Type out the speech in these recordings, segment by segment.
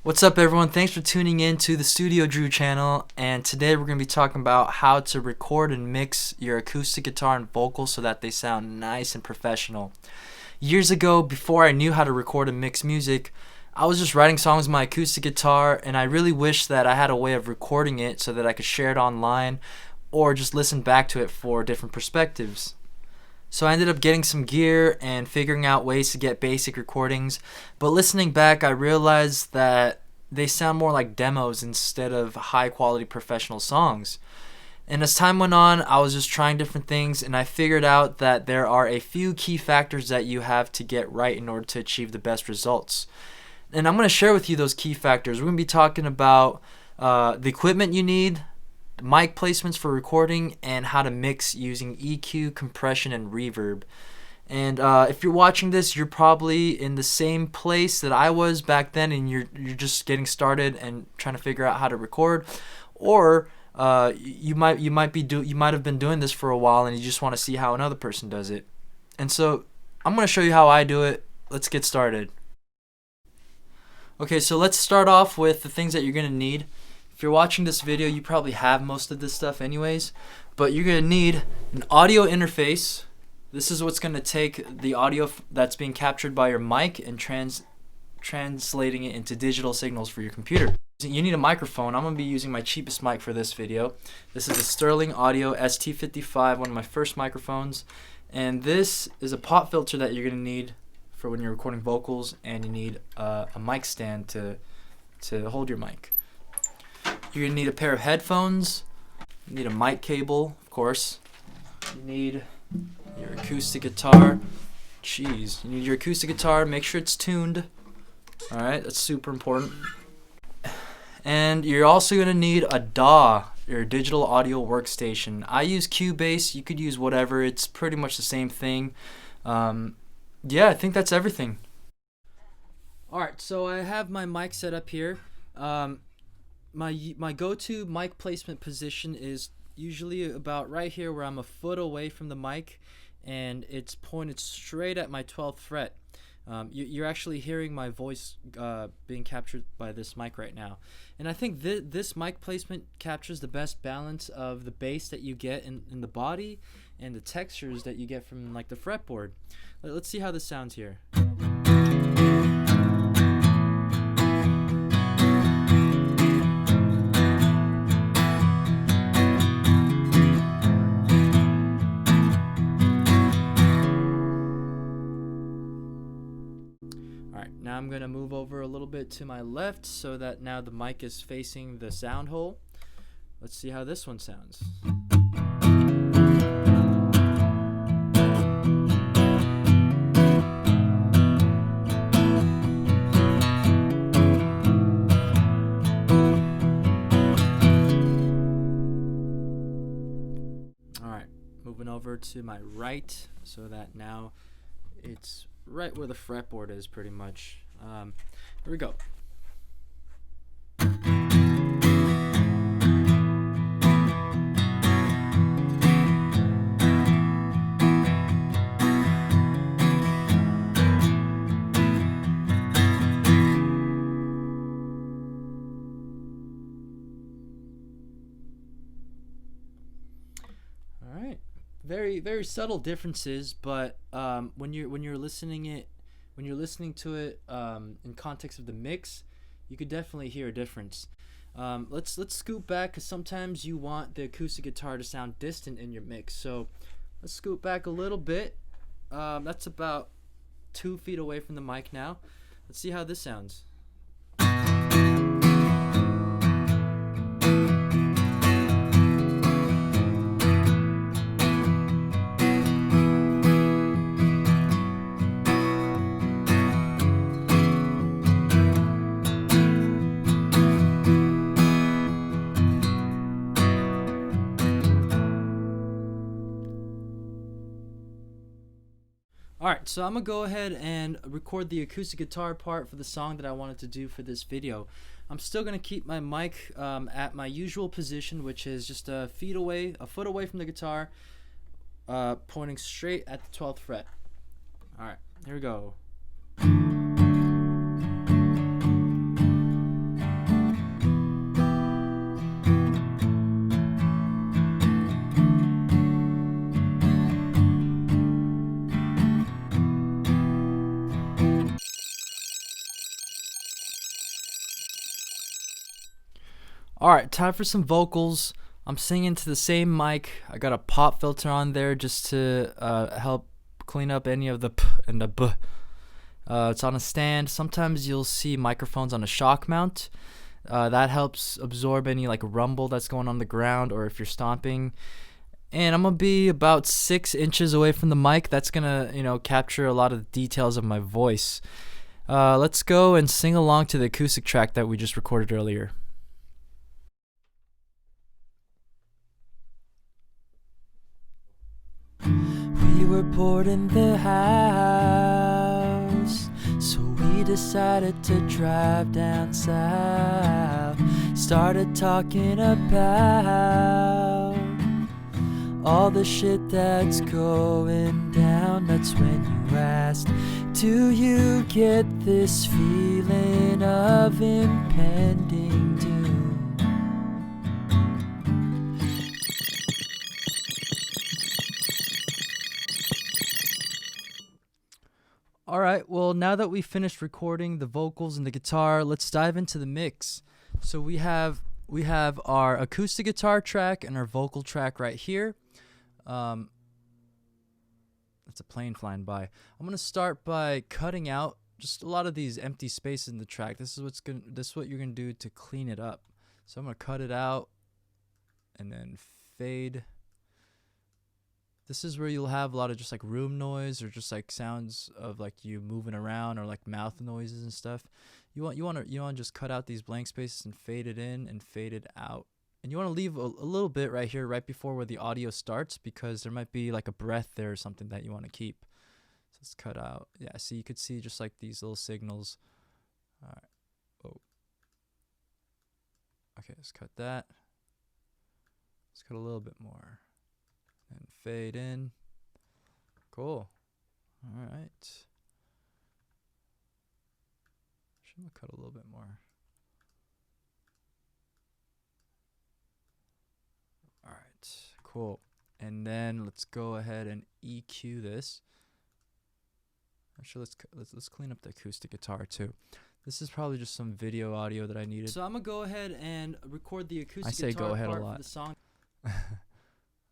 What's up, everyone? Thanks for tuning in to the Studio Drew channel, and today we're going to be talking about how to record and mix your acoustic guitar and vocals so that they sound nice and professional. Years ago, before I knew how to record and mix music, I was just writing songs with my acoustic guitar, and I really wish that I had a way of recording it so that I could share it online or just listen back to it for different perspectives. So I ended up getting some gear and figuring out ways to get basic recordings, but listening back I realized that they sound more like demos instead of high quality professional songs. And as time went on, I was just trying different things, and I figured out that there are a few key factors that you have to get right in order to achieve the best results. And I'm going to share with you those key factors. We're going to be talking about the equipment you need, mic placements for recording, and how to mix using EQ, compression, and reverb. And if you're watching this, you're probably in the same place that I was back then, and you're just getting started and trying to figure out how to record, or you might have been doing this for a while and you just want to see how another person does it. And so I'm going to show you how I do it. Let's get started. Okay, so let's start off with the things that you're going to need. If you're watching this video, you probably have most of this stuff anyways, but you're going to need an audio interface. This is what's going to take the audio that's being captured by your mic and translating it into digital signals for your computer. You need a microphone. I'm going to be using my cheapest mic for this video. This is a Sterling Audio ST55, one of my first microphones. And this is a pop filter that you're going to need for when you're recording vocals, and you need a mic stand to hold your mic. You're going to need a pair of headphones. You need a mic cable, of course. You need your acoustic guitar. You need your acoustic guitar. Make sure it's tuned. Alright, that's super important. And you're also going to need a DAW, your digital audio workstation. I use Cubase. You could use whatever. It's pretty much the same thing. Yeah, I think that's everything. Alright, so I have my mic set up here. My go-to mic placement position is usually about right here, where I'm a foot away from the mic, and it's pointed straight at my 12th fret. You're actually hearing my voice being captured by this mic right now. And I think this mic placement captures the best balance of the bass that you get in the body and the textures that you get from like the fretboard. Let's see how this sounds here. Now I'm going to move over a little bit to my left so that now the mic is facing the sound hole. Let's see how this one sounds. Alright, moving over to my right so that now it's right where the fretboard is pretty much. Here we go. All right. Very subtle differences, but when you're listening to it in context of the mix, you could definitely hear a difference. Let's scoot back, because sometimes you want the acoustic guitar to sound distant in your mix. So let's scoot back a little bit. That's about 2 feet away from the mic now. Let's see how this sounds. Alright, so I'm going to go ahead and record the acoustic guitar part for the song that I wanted to do for this video. I'm still going to keep my mic at my usual position, which is just a foot away from the guitar, pointing straight at the 12th fret. Alright, here we go. Alright, time for some vocals. I'm singing to the same mic. I got a pop filter on there just to help clean up any of the p and the b. It's on a stand. Sometimes you'll see microphones on a shock mount. That helps absorb any like rumble that's going on the ground or if you're stomping. And I'm gonna be about 6 inches away from the mic. That's gonna, capture a lot of the details of my voice. Let's go and sing along to the acoustic track that we just recorded earlier. We were bored in the house, so we decided to drive down south. Started talking about all the shit that's going down. That's when you asked, do you get this feeling of impending doom? Alright, well, now that we finished recording the vocals and the guitar, let's dive into the mix. So we have our acoustic guitar track and our vocal track right here. That's a plane flying by. I'm gonna start by cutting out just a lot of these empty spaces in the track. This is what you're gonna do to clean it up. So I'm gonna cut it out and then fade. This is where you'll have a lot of just like room noise or just like sounds of like you moving around or like mouth noises and stuff. You want to just cut out these blank spaces and fade it in and fade it out. And you want to leave a little bit right here, right before where the audio starts, because there might be like a breath there or something that you want to keep. So let's cut out. Yeah, so you could see just like these little signals. All right. Oh. Okay, let's cut that. Let's cut a little bit more. And fade in. Cool. All right. Should cut a little bit more. All right. Cool. And then let's go ahead and EQ this. Actually, let's clean up the acoustic guitar too. This is probably just some video audio that I needed. So I'm gonna go ahead and record the acoustic guitar part for the song.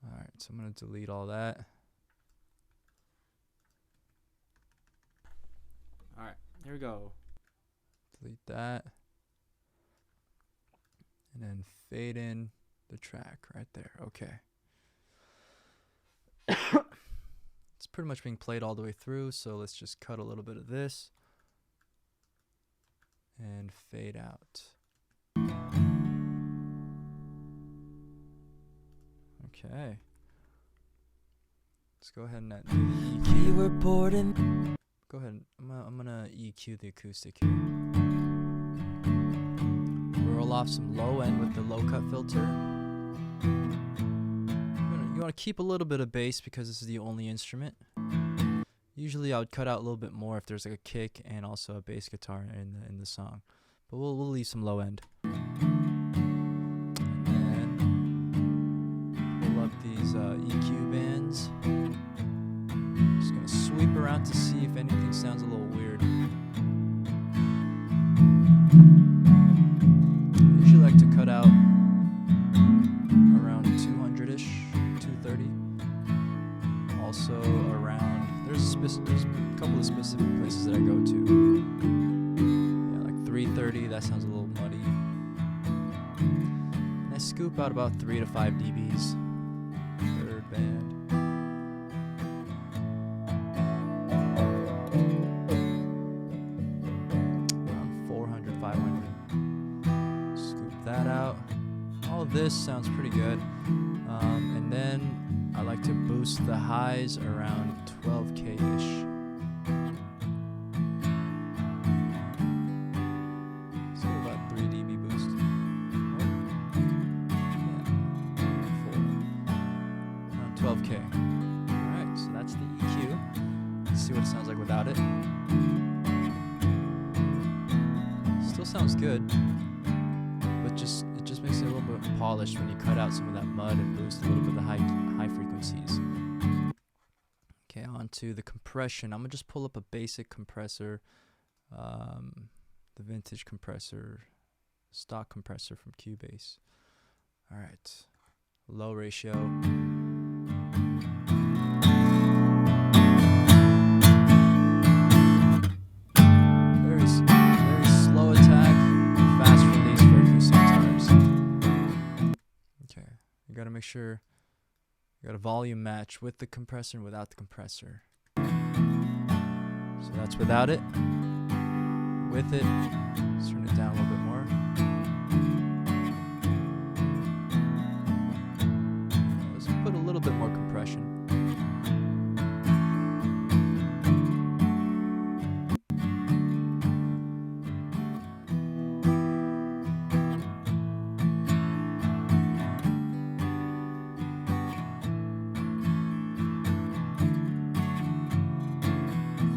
Alright, so I'm going to delete all that. Alright, here we go. Delete that. And then fade in the track right there. Okay. It's pretty much being played all the way through, so let's just cut a little bit of this. And fade out. Okay. Let's go ahead and do the EQ. We were bored in. Go ahead. I'm gonna EQ the acoustic here. Roll off some low end with the low cut filter. You want to keep a little bit of bass because this is the only instrument. Usually I would cut out a little bit more if there's like a kick and also a bass guitar in the song, but we'll leave some low end. These EQ bands. Just gonna sweep around to see if anything sounds a little weird. I usually like to cut out around 200-ish, 230. Also around, there's a couple of specific places that I go to. Yeah, like 330, that sounds a little muddy. And I scoop out about 3 to 5 dBs. Third band. Around 400, 500. Scoop that out. All of this sounds pretty good. And then I like to boost the highs around 12K-ish. So about 3 dB boost. Around 12K. Alright, so that's the EQ. Let's see what it sounds like without it. Still sounds good, but it just makes it a little bit polished when you cut out some of that mud and boost a little bit of the high frequencies. Okay, on to the compression. I'm gonna just pull up a basic compressor, the vintage compressor stock compressor from Cubase. All right, low ratio. Very slow attack, fast release for acoustic guitars. Okay, you gotta make sure you got a volume match with the compressor and without the compressor. So that's without it. With it, let's turn it down a little bit more. Let's put a little bit more compression.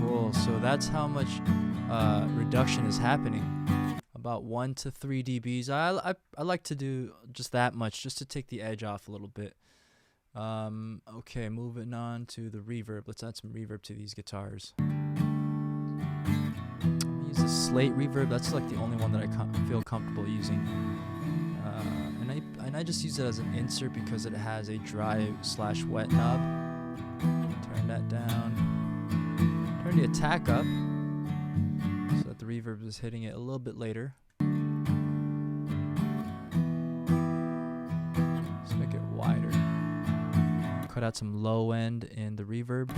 Cool, so that's how much reduction is happening, about 1 to 3 dBs. I like to do just that much, just to take the edge off a little bit. Okay, moving on to the reverb. Let's add some reverb to these guitars. I'm gonna use a slate reverb. That's like the only one that I feel comfortable using. And I just use it as an insert because it has a dry/wet knob. Turn that down. Turn the attack up, so that the reverb is hitting it a little bit later. Let's make it wider. Cut out some low end in the reverb.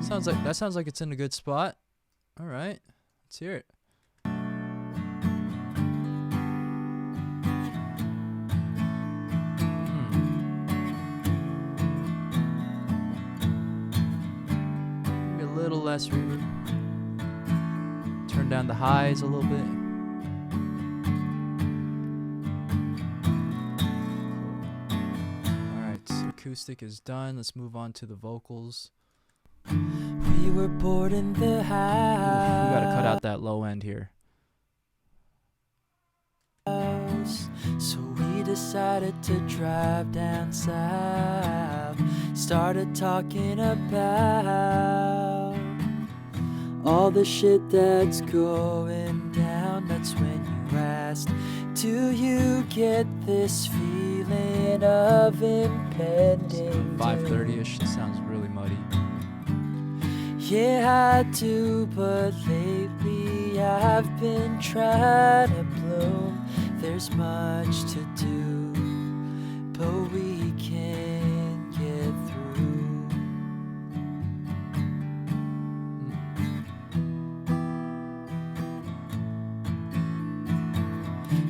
Sounds like it's in a good spot. All right, let's hear it. Little less reverb. Turn down the highs a little bit. Cool. Alright, so acoustic is done. Let's move on to the vocals. We were bored in the house. We gotta cut out that low end here. So we decided to drive down south. Started talking about all the shit that's going down. That's when you asked, do you get this feeling of impending 5:30ish. It sounds really muddy. Yeah, I do, but lately I've been trying to bloom. There's much to do, but we can get through.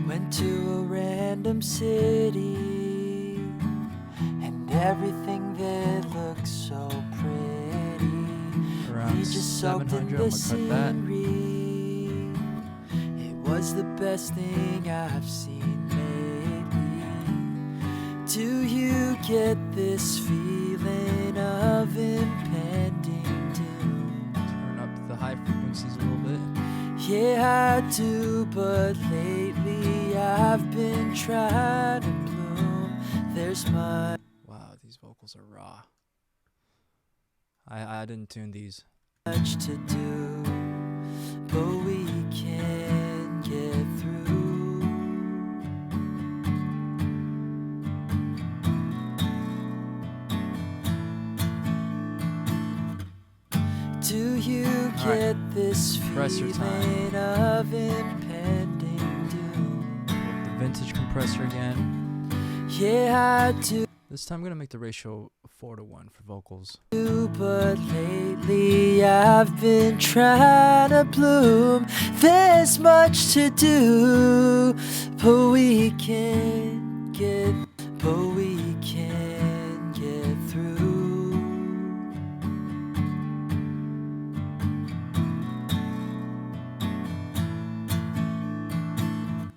Went to a random city, and everything there looks so pretty. Around we just soaked in the scenery. It was the best thing I've seen lately. Do you get this feeling of impending doom? Turn up the high frequencies a little bit. Yeah, I do, but lately I've been trying to bloom. There's my... Wow, these vocals are raw. I didn't tune these. Much to do, but we can get through. Do you get this feeling of impending doom? The vintage compressor again. Yeah, I do. This time I'm gonna make the ratio 4:1 for vocals. But lately I've been trying to bloom. There's much to do, but we can get through.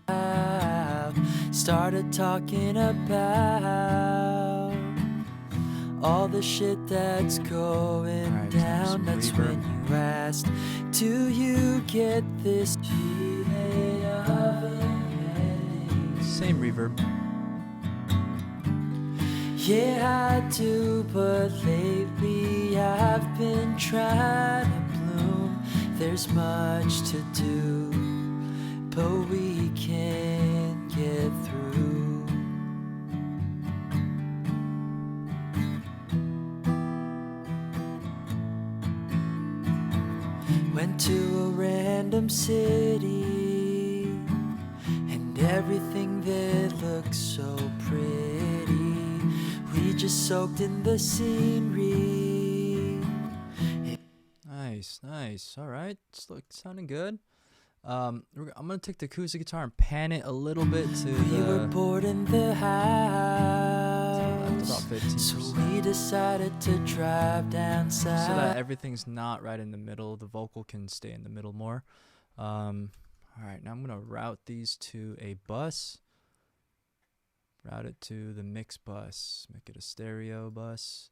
I've started talking about all the shit that's going down. That's reverb. When you asked, do you get this feeling of impending? Same reverb. Yeah, I do, but lately I've have been trying to bloom. There's much to do, but we can get through. Went to a random city, and everything there looked so pretty. We just soaked in the scenery. Nice. All right, it's sounding good. I'm gonna take the acoustic guitar and pan it a little bit to We were bored in the house, about 15%. so we decided to drive down south. So that everything's not right in the middle. The vocal can stay in the middle more. All right, now I'm gonna route these to a bus. Route it to the mix bus. Make it a stereo bus.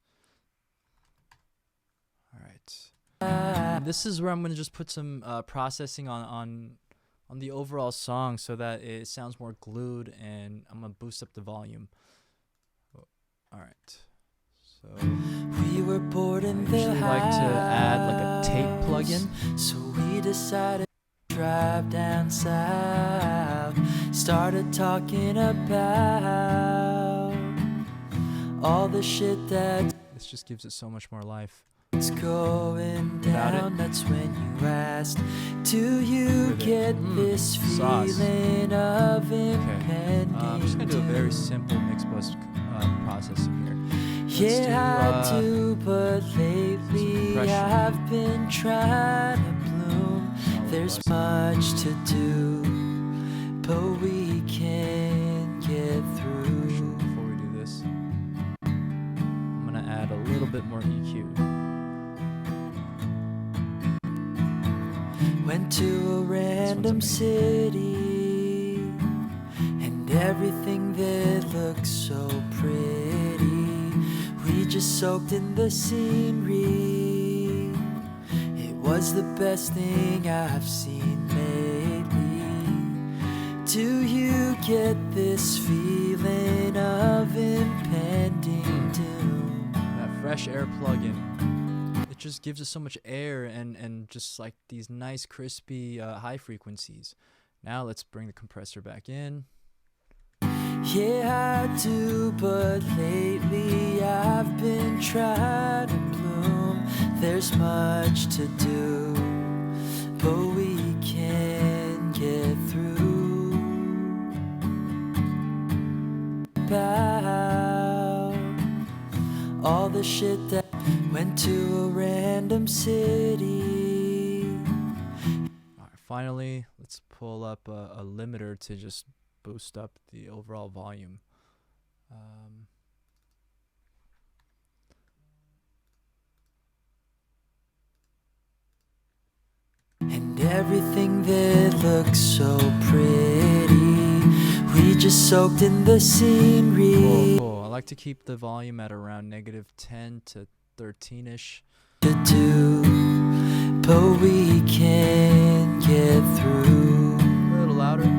All right. And this is where I'm gonna just put some processing on the overall song so that it sounds more glued, and I'm gonna boost up the volume. All right. So We were bored in I the usually house, like to add like a tape plugin. so we decided to drive down south. Started talking about all the shit that's This just gives it so much more life. going Without down. it. That's when you asked, do you With it. get this Sauce. feeling of Okay. impending I'm just gonna do a very doom? simple mix bus processing here. Yeah, I do, but lately compression. I've been trying to bloom. There's much to do, but we can get Actually, through. before we do this, I'm gonna add a little bit more EQ. Went to a random amazing. city, and everything there looked so pretty. We just soaked in the scenery. It was the best thing I've seen lately. Do you get this feeling of impending doom? That fresh air plugin, it just gives us so much air and just like these nice crispy high frequencies. Now let's bring the compressor back in. Yeah, I do, but lately I've been trying to bloom. There's much to do, but we can get through. About all the shit that went to a random city. All right, finally, let's pull up a limiter to just boost up the overall volume. And everything there looks so pretty. We just soaked in the scenery. Cool. I like to keep the volume at around -10 to 13-ish. To do, but we can get through. A little louder.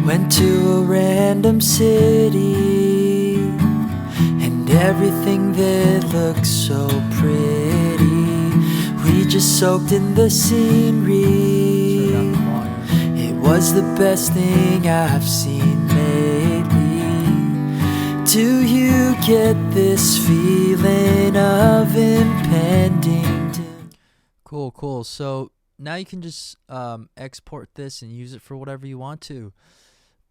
Went to a random city, and everything there looked so pretty. We just soaked in the scenery. Turn down the volume. It was the best thing I've seen lately. Do you get this feeling of impending doom? Cool. So now you can just export this and use it for whatever you want to.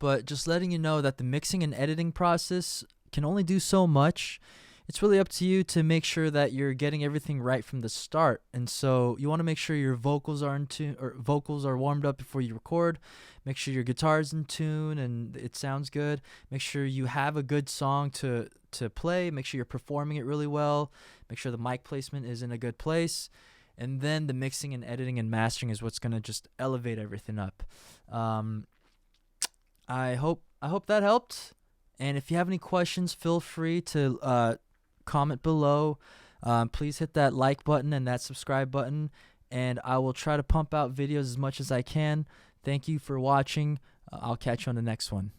But just letting you know that the mixing and editing process can only do so much. It's really up to you to make sure that you're getting everything right from the start. And so you want to make sure your vocals are in tune, or vocals are warmed up before you record. Make sure your guitar's in tune and it sounds good. Make sure you have a good song to play. Make sure you're performing it really well. Make sure the mic placement is in a good place. And then the mixing and editing and mastering is what's going to just elevate everything up. I hope that helped. And if you have any questions, feel free to comment below. Please hit that like button and that subscribe button, and I will try to pump out videos as much as I can. Thank you for watching. I'll catch you on the next one.